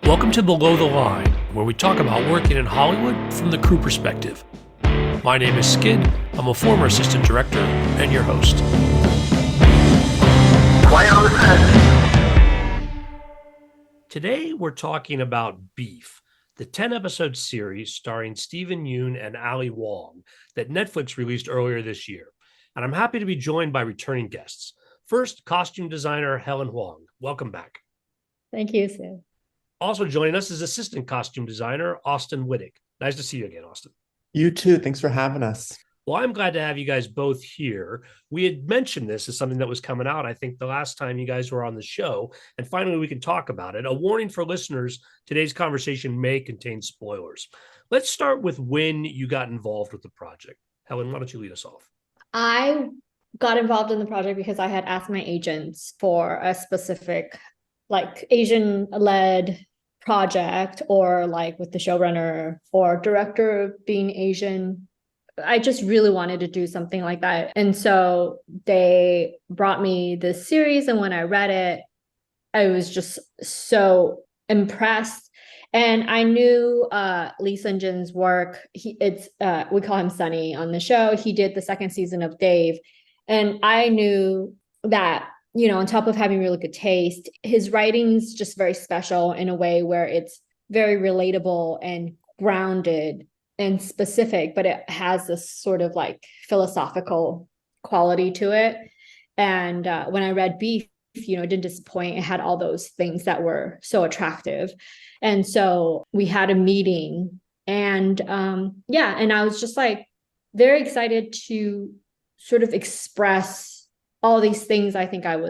Welcome to Below the Line, where we talk about working in Hollywood from the crew perspective. My name is Skid. I'm a former assistant director and your host. Quiet on the set. Today, we're talking about Beef, the 10-episode series starring Yeun and Wong that Netflix released earlier this year. And I'm happy to be joined by returning guests. First, costume designer Helen Huang. Welcome back. Thank you, Sid. Also joining us is assistant costume designer Austin Wittick. Nice to see you again, Austin. You too. Thanks for having us. Well, I'm glad to have you guys both here. We had mentioned this as something that was coming out, I think, the last time you guys were on the show, and finally we can talk about it. A warning for listeners, today's conversation may contain spoilers. Let's start with when you got involved with the project. Helen, why don't you lead us off? I got involved in the project because I had asked my agents for a specific, Asian-led project, or with the showrunner or director being Asian. I just really wanted to do something like that. And so they brought me this series, and when I read it, I was just so impressed. And I knew Lee Sun-jin's work. We call him Sunny on the show. He did the second season of Dave. And I knew that, on top of having really good taste, his writing's just very special in a way where it's very relatable and grounded and specific, but it has this sort of philosophical quality to it. And when I read Beef, it didn't disappoint. It had all those things that were so attractive. And so we had a meeting, and and I was just very excited to sort of express all these things that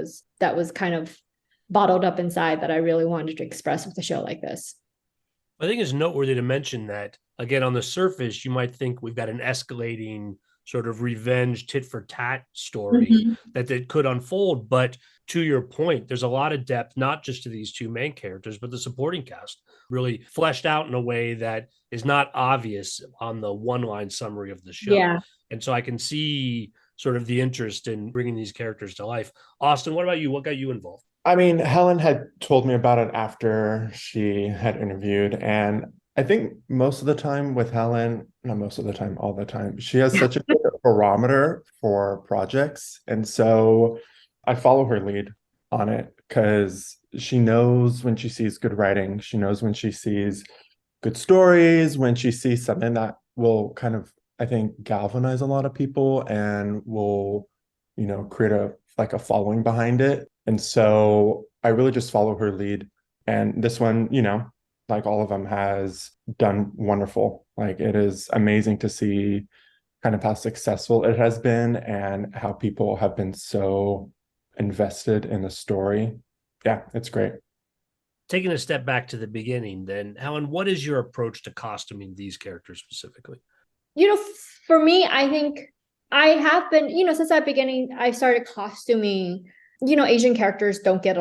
was kind of bottled up inside that I really wanted to express with a show like this. I think it's noteworthy to mention that, again, on the surface, you might think we've got an escalating sort of revenge tit for tat story that could unfold. But to your point, there's a lot of depth, not just to these two main characters, but the supporting cast really fleshed out in a way that is not obvious on the one-line summary of the show. Yeah. And so I can see sort of the interest in bringing these characters to life. Austin, what about you? What got you involved? I mean, Helen had told me about it after she had interviewed. And I think most of the time with Helen, not most of the time, all the time, she has such a good barometer for projects. And so I follow her lead on it because she knows when she sees good writing. She knows when she sees good stories, when she sees something that will kind of, I think, galvanize a lot of people and will, create a following behind it. And so I really just follow her lead. And this one, like all of them, has done wonderful. It is amazing to see kind of how successful it has been and how people have been so invested in the story. Yeah, it's great. Taking a step back to the beginning, then, Helen, what is your approach to costuming these characters specifically? For me, I think I have been, since the beginning, I started costuming, Asian characters don't get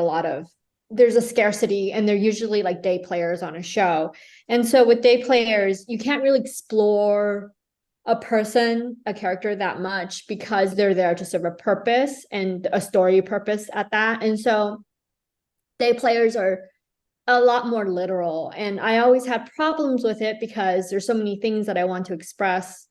there's a scarcity, and they're usually day players on a show. And so with day players, you can't really explore a character that much because they're there to serve a purpose and a story purpose at that. And so day players are a lot more literal. And I always had problems with it because there's so many things that I want to express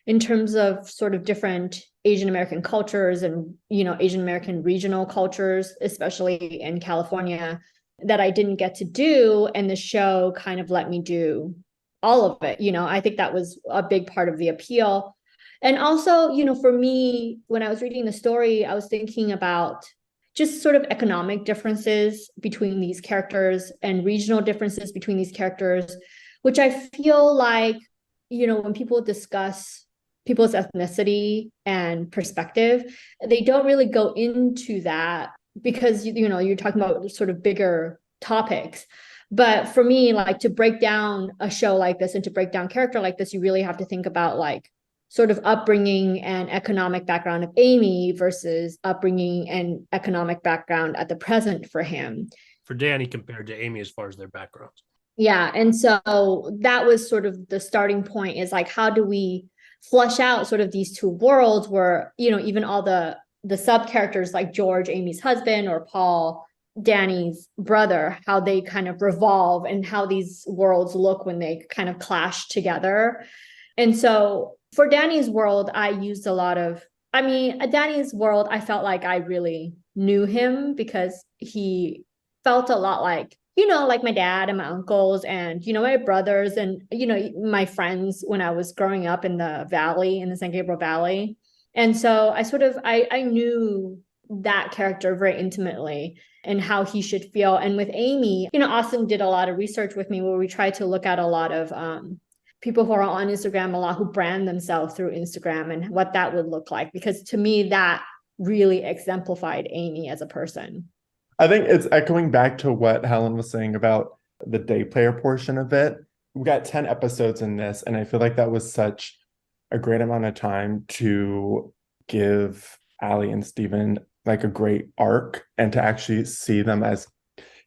in terms of sort of different Asian American cultures and, Asian American regional cultures, especially in California, that I didn't get to do. And the show kind of let me do all of it. I think that was a big part of the appeal. And also, for me, when I was reading the story, I was thinking about just sort of economic differences between these characters and regional differences between these characters, which I feel when people discuss people's ethnicity and perspective, they don't really go into that because, you're talking about sort of bigger topics. But for me, to break down a show like this and to break down character like this, you really have to think about sort of upbringing and economic background of Amy versus upbringing and economic background at the present for him. For Danny compared to Amy as far as their backgrounds. Yeah. And so that was sort of the starting point, is how do we flesh out sort of these two worlds where, even all the sub characters like George, Amy's husband, or Paul, Danny's brother, how they kind of revolve and how these worlds look when they kind of clash together. And so for Danny's world, I used a lot of, I mean, at Danny's world, I felt like I really knew him because he felt a lot like, you know, like my dad and my uncles and, you know, my brothers and, you know, my friends when I was growing up in the valley, in the San Gabriel Valley. And so I knew that character very intimately and how he should feel. And with Amy, you know, Austin did a lot of research with me where we tried to look at a lot of people who are on Instagram a lot, who brand themselves through Instagram and what that would look like. Because to me, that really exemplified Amy as a person. I think it's echoing back to what Helen was saying about the day player portion of it. We got 10 episodes in this, and I feel like that was such a great amount of time to give Allie and Steven like a great arc and to actually see them as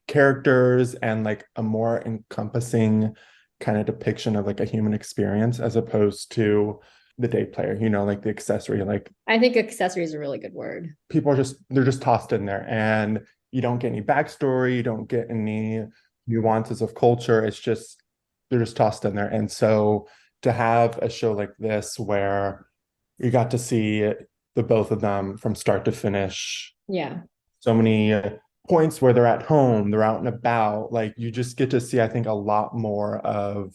characters and like a more encompassing kind of depiction of like a human experience as opposed to the day player, you know, like the accessory. Like, I think accessory is a really good word. people are they're just tossed in there, and you don't get any backstory, you don't get any nuances of culture. It's just, they're just tossed in there. And so to have a show like this where you got to see the both of them from start to finish, Yeah. so many points where they're at home, they're out and about, like you just get to see, I think, a lot more of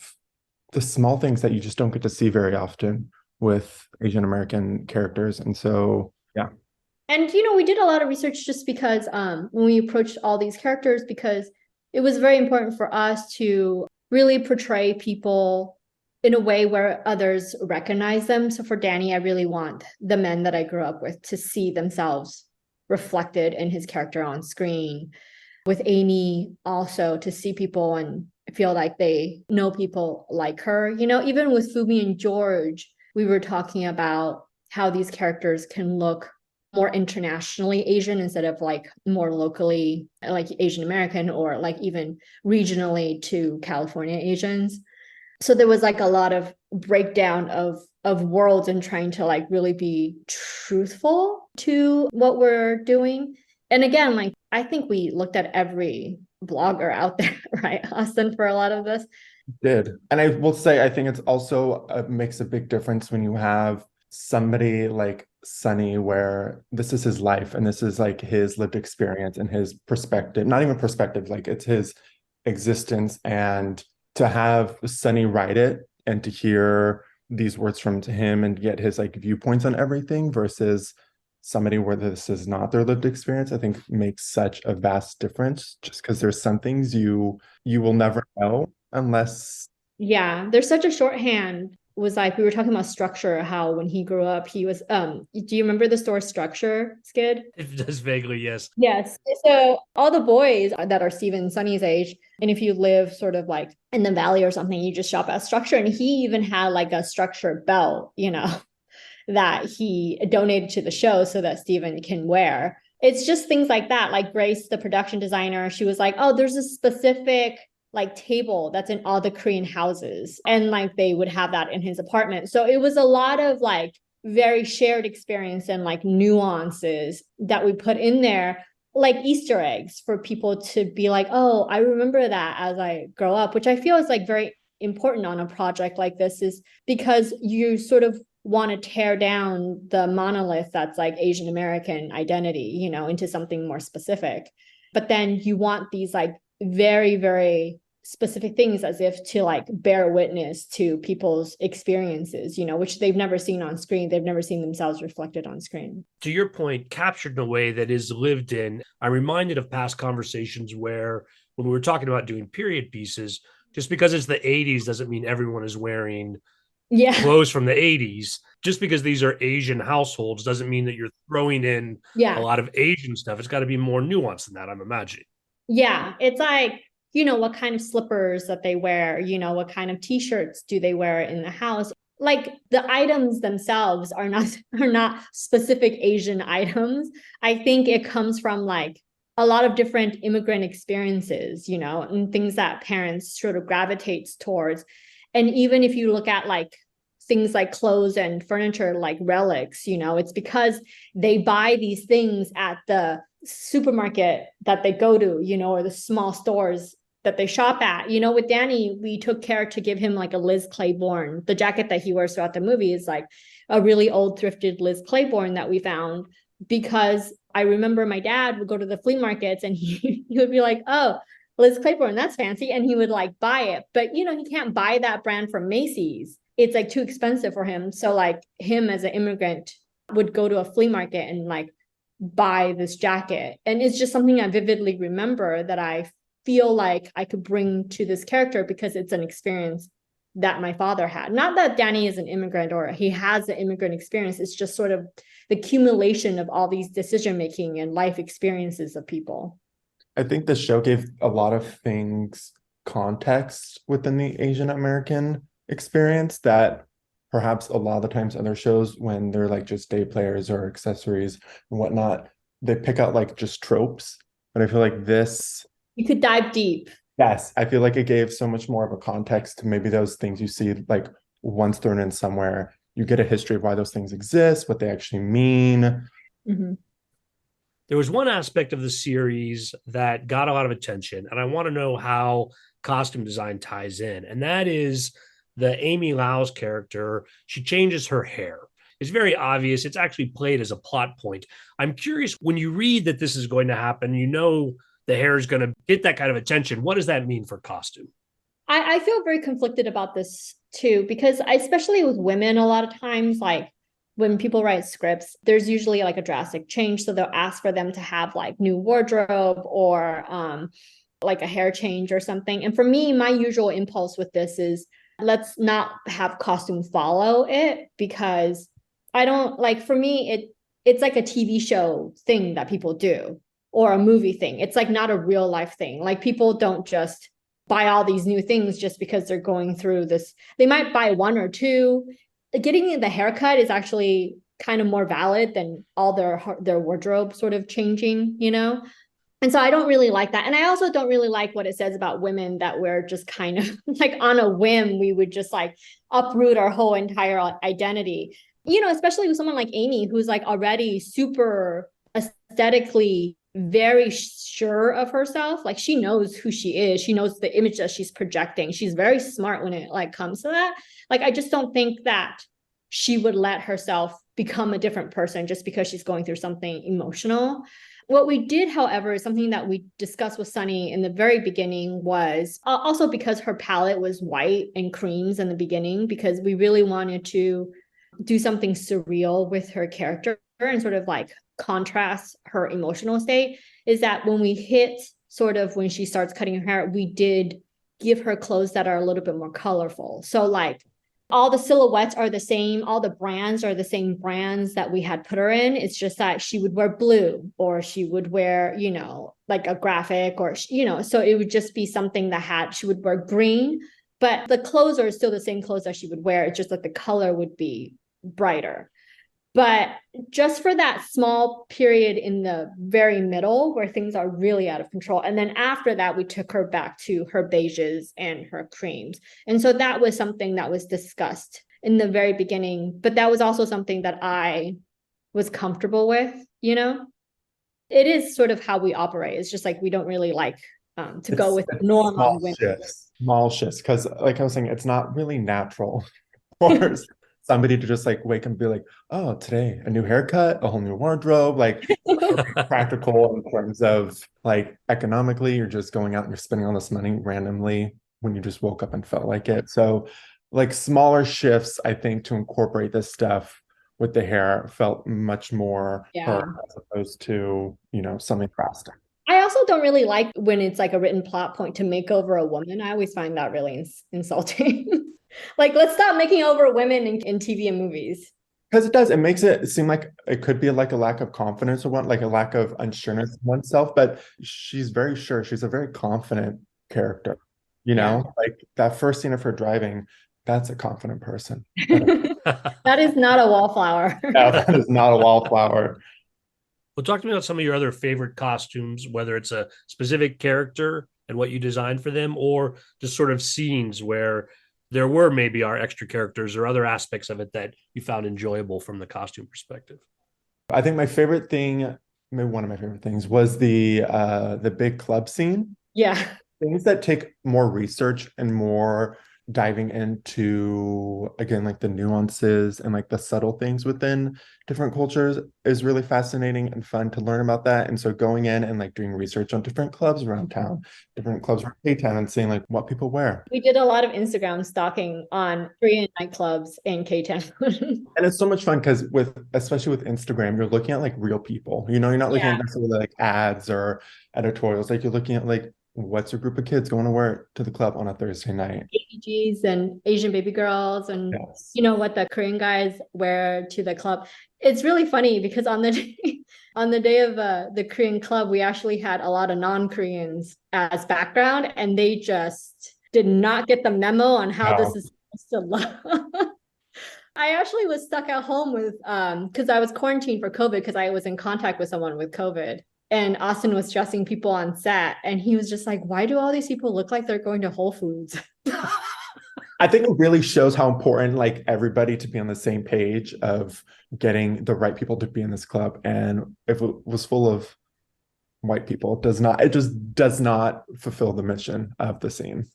the small things that you just don't get to see very often with Asian American characters. And so, yeah. And, you know, we did a lot of research just because when we approached all these characters, because it was very important for us to really portray people in a way where others recognize them. So for Danny, I really want the men that I grew up with to see themselves reflected in his character on screen. With Amy, also to see people and feel like they know people like her. You know, even with Fubi and George, we were talking about how these characters can look more internationally Asian instead of like more locally like Asian American or like even regionally to California Asians. So there was like a lot of breakdown of worlds and trying to like really be truthful to what we're doing. And again, like I think we looked at every blogger out there, right, Austin, for a lot of this. Did. And I will say, I think it's also makes a big difference when you have somebody like Sunny, where this is his life and this is like his lived experience and his perspective, not even perspective, like it's his existence. And to have Sunny write it and to hear these words from him and get his like viewpoints on everything versus somebody where this is not their lived experience, I think makes such a vast difference, just because there's some things you will never know unless. Yeah, there's such a shorthand. Was like we were talking about Structure, how when he grew up he was do you remember the store Structure, Skid? It does vaguely, yes. Yes. So all the boys that are Steven and Sunny's age, and if you live sort of like in the valley or something, you just shop at Structure. And he even had like a Structure belt, you know, that he donated to the show so that Steven can wear. It's just things like that. Like Grace, the production designer, she was like, oh, there's a specific like table that's in all the Korean houses. And like they would have that in his apartment. So it was a lot of like very shared experience and like nuances that we put in there, like Easter eggs for people to be like, oh, I remember that as I grow up, which I feel is like very important on a project like this, is because you sort of want to tear down the monolith that's like Asian American identity, you know, into something more specific. But then you want these like very, very specific things as if to like bear witness to people's experiences, you know, which they've never seen on screen. They've never seen themselves reflected on screen. To your point, captured in a way that is lived in. I'm reminded of past conversations where when we were talking about doing period pieces, just because it's the 80s doesn't mean everyone is wearing clothes from the 80s. Just because these are Asian households doesn't mean that you're throwing in a lot of Asian stuff. It's got to be more nuanced than that, I'm imagining. Yeah, it's like, you know, what kind of slippers that they wear, you know, what kind of t-shirts do they wear in the house? Like the items themselves are not specific Asian items. I think it comes from like a lot of different immigrant experiences, you know, and things that parents sort of gravitates towards. And even if you look at like things like clothes and furniture, like relics, you know, it's because they buy these things at the supermarket that they go to, or the small stores that they shop at. With Danny, we took care to give him like a Liz Claiborne. The jacket that he wears throughout the movie is like a really old thrifted Liz Claiborne that we found, because I remember my dad would go to the flea markets and he would be like, oh, Liz Claiborne, that's fancy. And he would like buy it. But, he can't buy that brand from Macy's. It's like too expensive for him. So like him as an immigrant would go to a flea market and like buy this jacket. And it's just something I vividly remember that I feel like I could bring to this character because it's an experience that my father had. Not that Danny is an immigrant or he has an immigrant experience. It's just sort of the accumulation of all these decision making and life experiences of people. I think the show gave a lot of things context within the Asian American experience that perhaps a lot of the times other shows, when they're like just day players or accessories and whatnot, they pick out like just tropes. But I feel like this, you could dive deep. yes, I feel like it gave so much more of a context to maybe those things you see like once thrown in somewhere. You get a history of why those things exist, what they actually mean. Mm-hmm. There was one aspect of the series that got a lot of attention, and I want to know how costume design ties in. And that is the Amy Lau's character. She changes her hair. It's very obvious. It's actually played as a plot point. I'm curious, when you read that this is going to happen, the hair is going to get that kind of attention. What does that mean for costume? I feel very conflicted about this too, because especially with women, a lot of times, like when people write scripts, there's usually like a drastic change. So they'll ask for them to have like new wardrobe or like a hair change or something. And for me, my usual impulse with this is let's not have costume follow it, because I don't like, for me, it's like a TV show thing that people do or a movie thing. It's like not a real life thing. Like people don't just buy all these new things just because they're going through this. They might buy one or two. Getting the haircut is actually kind of more valid than all their wardrobe sort of changing, And so I don't really like that. And I also don't really like what it says about women, that we're just kind of like on a whim, we would just like uproot our whole entire identity, especially with someone like Amy, who's like already super aesthetically very sure of herself. Like she knows who she is. She knows the image that she's projecting. She's very smart when it like comes to that. Like, I just don't think that she would let herself become a different person just because she's going through something emotional. What we did, however, is something that we discussed with Sunny in the very beginning, was also because her palette was white and creams in the beginning, because we really wanted to do something surreal with her character and sort of like contrast her emotional state, is that when we hit sort of when she starts cutting her hair, we did give her clothes that are a little bit more colorful. So like all the silhouettes are the same, all the brands are the same brands that we had put her in. It's just that she would wear blue, or she would wear, like a graphic, or, so it would just be something that she would wear green, but the clothes are still the same clothes that she would wear. It's just that the color would be brighter. But just for that small period in the very middle where things are really out of control. And then after that, we took her back to her beiges and her creams. And so that was something that was discussed in the very beginning. But that was also something that I was comfortable with, It is sort of how we operate. It's just like we don't really like to go with normal women. Small shifts. Because like I was saying, it's not really natural for somebody to just like wake up and be like, oh, today a new haircut, a whole new wardrobe, like practical in terms of like economically, you're just going out and you're spending all this money randomly when you just woke up and felt like it. So like smaller shifts, I think, to incorporate this stuff with the hair felt much more her, as opposed to, something drastic. I also don't really like when it's like a written plot point to make over a woman. I always find that really insulting. Like, let's stop making over women in TV and movies. Because it makes it seem like it could be like a lack of confidence or like a lack of unsureness in oneself, but she's very sure. She's a very confident character, like that first scene of her driving, that's a confident person. That is not a wallflower. No, that is not a wallflower. Well, talk to me about some of your other favorite costumes, whether it's a specific character and what you designed for them, or just sort of scenes where there were maybe our extra characters or other aspects of it that you found enjoyable from the costume perspective. I think my favorite thing maybe one of my favorite things was the big club scene. Yeah. Things that take more research and more diving into, again, like the nuances and like the subtle things within different cultures is really fascinating and fun to learn about that. And so going in and like doing research on different clubs around town, different clubs around K-Town, and seeing like what people wear. We did a lot of Instagram stalking on Korean nightclubs in K-Town. And it's so much fun because especially with Instagram, you're looking at like real people. You know, you're not looking Yeah. at necessarily like ads or editorials. Like you're looking at like what's a group of kids going to wear to the club on a Thursday night. ABGs and Asian baby girls and Yes. you know what the Korean guys wear to the club. It's really funny because on the day, on the day of the Korean club, we actually had a lot of non-Koreans as background, and they just did not get the memo on how this Wow. is supposed to look. I actually was stuck at home with because I was quarantined for COVID because I was in contact with someone with COVID. And Austin was dressing people on set, and he was just like, "Why do all these people look like they're going to Whole Foods?" I think it really shows how important like everybody to be on the same page of getting the right people to be in this club. And if it was full of white people, it just does not fulfill the mission of the scene.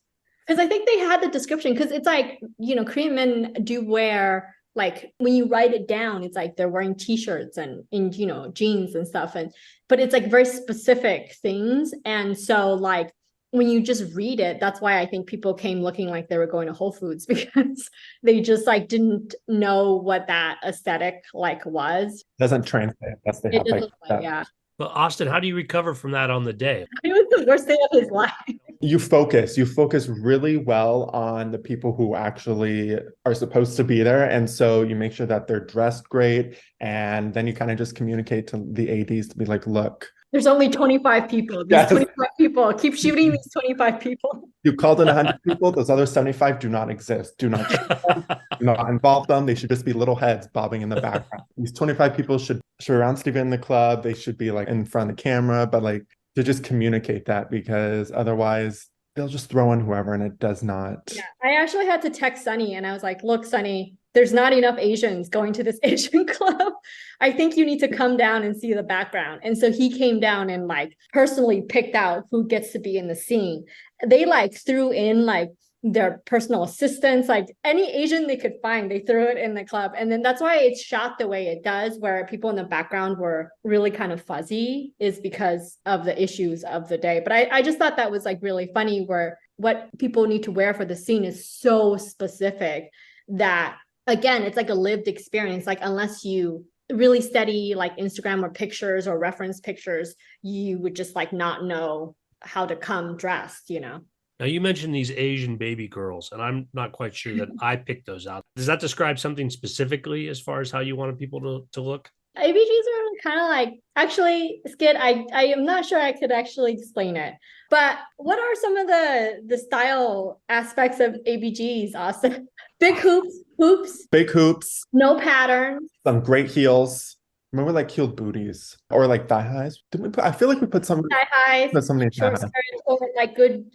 Because I think they had the description, because it's like, you know, Korean men do wear, like when you write it down, it's like they're wearing t-shirts and in, you know, jeans and stuff. And but it's like very specific things. And so like when you just read it, that's why I think people came looking like they were going to Whole Foods because they just like didn't know what that aesthetic like was. Doesn't translate unless they It have like doesn't like, that. yeah. But Austin, how do you recover from that on the day? It was the worst day of his life. You focus really well on the people who actually are supposed to be there. And so you make sure that they're dressed great. And then you kind of just communicate to the ADs to be like, look, There's only 25 people. These yes, 25 people. Keep shooting these 25 people. you called in 100 people, those other 75 do not exist. Do not shoot them, do not involve them. They should just be little heads bobbing in the background. These 25 people should around Steve in the club. They should be like in front of the camera, but like to just communicate that, because otherwise they'll just throw in whoever and it does not. Yeah, I actually had to text Sunny and I was like, look, Sunny, there's not enough Asians going to this Asian club. I think you need to come down and see the background. And so he came down and like personally picked out who gets to be in the scene. They like threw in like their personal assistants, like any Asian they could find, they threw it in the club. And then that's why it's shot the way it does, where people in the background were really kind of fuzzy, is because of the issues of the day. But I just thought that was like really funny, where what people need to wear for the scene is so specific that, again, it's like a lived experience. Like unless you really study like Instagram or pictures or reference pictures, you would just like not know how to come dressed, you know? Now, you mentioned these Asian baby girls, and I'm not quite sure that I picked those out. Does that describe something specifically as far as how you wanted people to look? ABGs are kind of like, actually, Skid, I am not sure I could actually explain it. But what are some of the style aspects of ABGs, Austin? Big hoops, Big hoops, no patterns. some great heels. Remember like heeled booties or like thigh highs? I feel like we put some Thigh highs, put some thigh short highs. skirts, or like good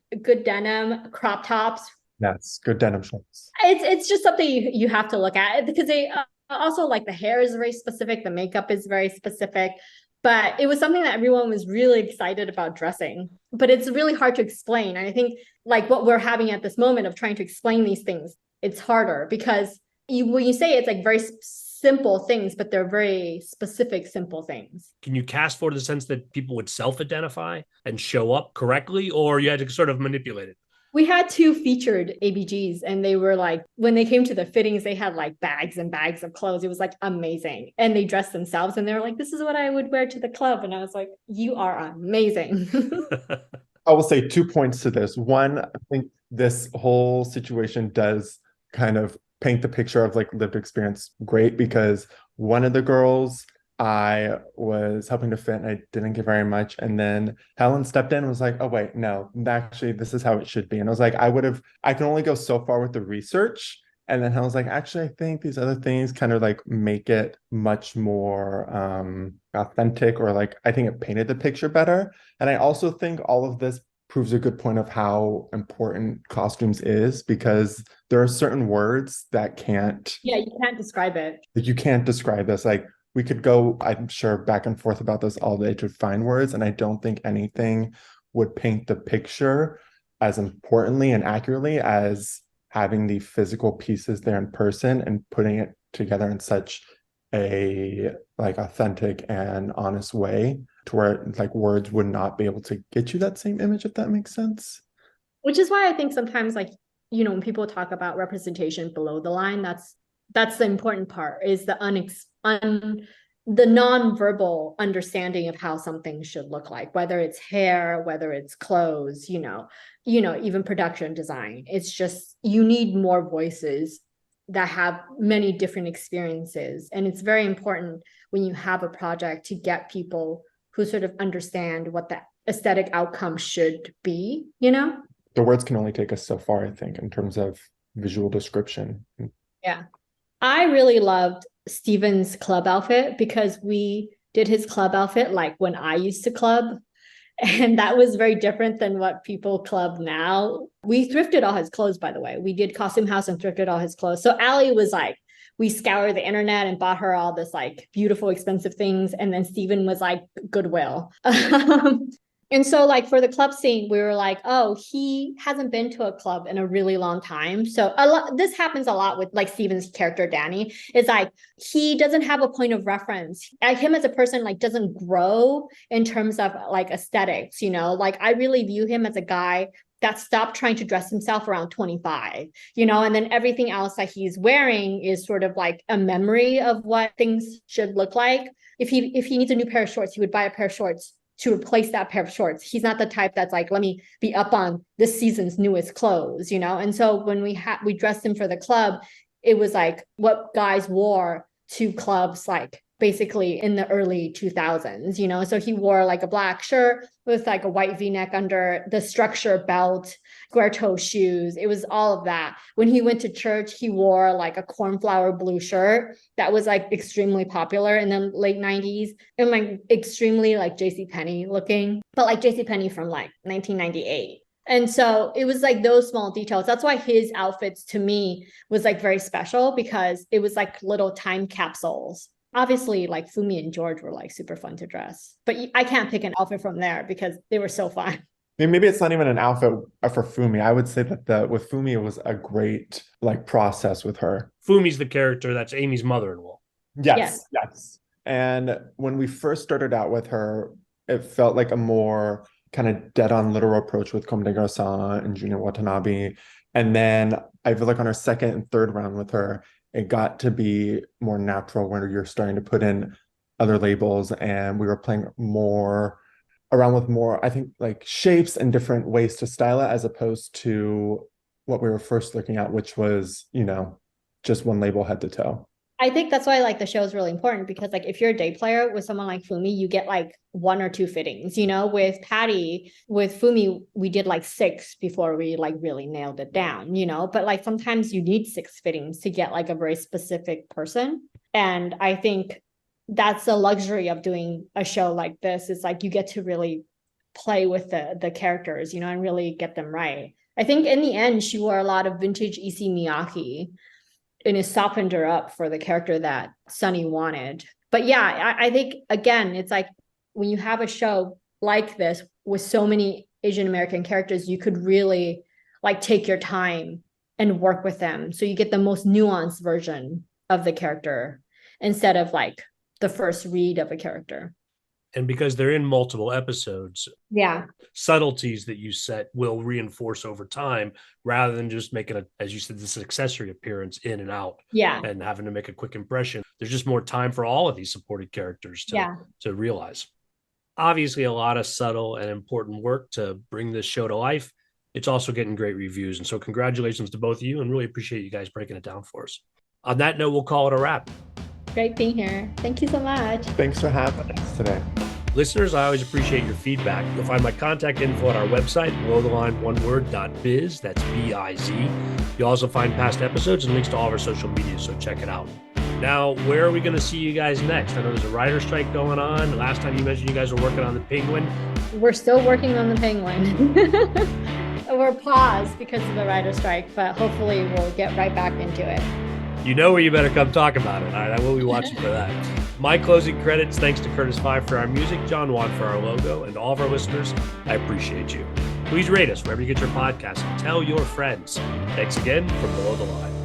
denim, crop tops. Yes, good denim shorts. It's just something you have to look at, because they also, like, the hair is very specific, the makeup is very specific, but it was something that everyone was really excited about dressing. But it's really hard to explain. And I think like what we're having at this moment of trying to explain these things, it's harder because when you say it's like very simple things, but they're very specific, simple things. Can you cast for the sense that people would self-identify and show up correctly, or you had to sort of manipulate it? We had 2 featured ABGs, and they were like, when they came to the fittings, they had like bags and bags of clothes. It was like amazing. And they dressed themselves and they were like, this is what I would wear to the club. And I was like, you are amazing. I will say 2 points to this. One, I think this whole situation does kind of paint the picture of like lived experience great, because one of the girls I was helping to fit and I didn't get very much. And then Helen stepped in and was like, oh, wait, no, actually, this is how it should be. And I was like, I can only go so far with the research. And then Helen's like, actually, I think these other things kind of like make it much more authentic, or like, I think it painted the picture better. And I also think all of this proves a good point of how important costumes is, because there are certain words that Yeah, you can't describe it. you can't describe this. Like, we could go, I'm sure, back and forth about this all day to find words, and I don't think anything would paint the picture as importantly and accurately as having the physical pieces there in person and putting it together in such a like authentic and honest way to where like words would not be able to get you that same image, if that makes sense. Which is why I think sometimes, like, you know, when people talk about representation below the line, that's the important part, is the the non-verbal understanding of how something should look like, whether it's hair, whether it's clothes, even production design. It's just, you need more voices that have many different experiences. And it's very important when you have a project to get people who sort of understand what the aesthetic outcome should be, The words can only take us so far, I think, in terms of visual description. Yeah. I really loved Steven's club outfit because we did his club outfit like when I used to club. And that was very different than what people club now. We thrifted all his clothes, by the way. We did Costume House and thrifted all his clothes. So Allie was like, we scoured the internet and bought her all this like beautiful, expensive things. And then Steven was like, Goodwill. And so like for the club scene, we were like, oh, he hasn't been to a club in a really long time. So this happens a lot with like Steven's character, Danny. It's like, he doesn't have a point of reference. Him as a person like doesn't grow in terms of like aesthetics, like I really view him as a guy that stopped trying to dress himself around 25, and then everything else that he's wearing is sort of like a memory of what things should look like. If he needs a new pair of shorts, he would buy a pair of shorts to replace that pair of shorts. He's not the type that's like, let me be up on this season's newest clothes, And so when we dressed him for the club, it was like what guys wore to clubs, like basically in the early 2000s, So he wore like a black shirt with like a white V-neck under, the structure belt, square toe shoes. It was all of that. When he went to church, he wore like a cornflower blue shirt that was like extremely popular in the late 90s and like extremely like JCPenney looking, but like JCPenney from like 1998. And so it was like those small details. That's why his outfits to me was like very special, because it was like little time capsules. Obviously, like Fumi and George were like super fun to dress, but I can't pick an outfit from there because they were so fun. Maybe it's not even an outfit for Fumi. I would say that with Fumi, it was a great like process with her. Fumi's the character that's Amy's mother-in-law. Yes. And when we first started out with her, it felt like a more kind of dead-on literal approach with Comme des Garçons and Junior Watanabe. And then I feel like on our second and third round with her, it got to be more natural when you're starting to put in other labels, and we were playing around with more, I think, like shapes and different ways to style it, as opposed to what we were first looking at, which was, just one label head to toe. I think that's why like the show is really important, because like if you're a day player with someone like Fumi, you get like 1 or 2 fittings, with Patty, with Fumi, we did like 6 before we like really nailed it down, but like sometimes you need 6 fittings to get like a very specific person. And I think that's the luxury of doing a show like this, is like you get to really play with the characters, and really get them right. I think in the end, she wore a lot of vintage Issey Miyake, and it softened her up for the character that Sunny wanted. But yeah, I think, again, it's like when you have a show like this with so many Asian American characters, you could really like take your time and work with them. So you get the most nuanced version of the character instead of like the first read of a character. And because they're in multiple episodes, subtleties that you set will reinforce over time, rather than just making as you said, this accessory appearance in and out, and having to make a quick impression. There's just more time for all of these supported characters to realize. Obviously, a lot of subtle and important work to bring this show to life. It's also getting great reviews, and so congratulations to both of you, and really appreciate you guys breaking it down for us. On that note, we'll call it a wrap. Great being here. Thank you so much. Thanks for having us today. Listeners, I always appreciate your feedback. You'll find my contact info at our website, belowtheline1word.biz. That's B-I-Z. You'll also find past episodes and links to all of our social media, so check it out. Now, where are we going to see you guys next? I know there's a writer strike going on. Last time you mentioned you guys were working on the Penguin. We're still working on the Penguin. We're paused because of the writer strike, but hopefully we'll get right back into it. You know where you better come talk about it. All right, I will be watching for that. My closing credits, thanks to Curtis Five for our music, John Wan for our logo, and all of our listeners, I appreciate you. Please rate us wherever you get your podcasts and tell your friends. Thanks again from Below the Line.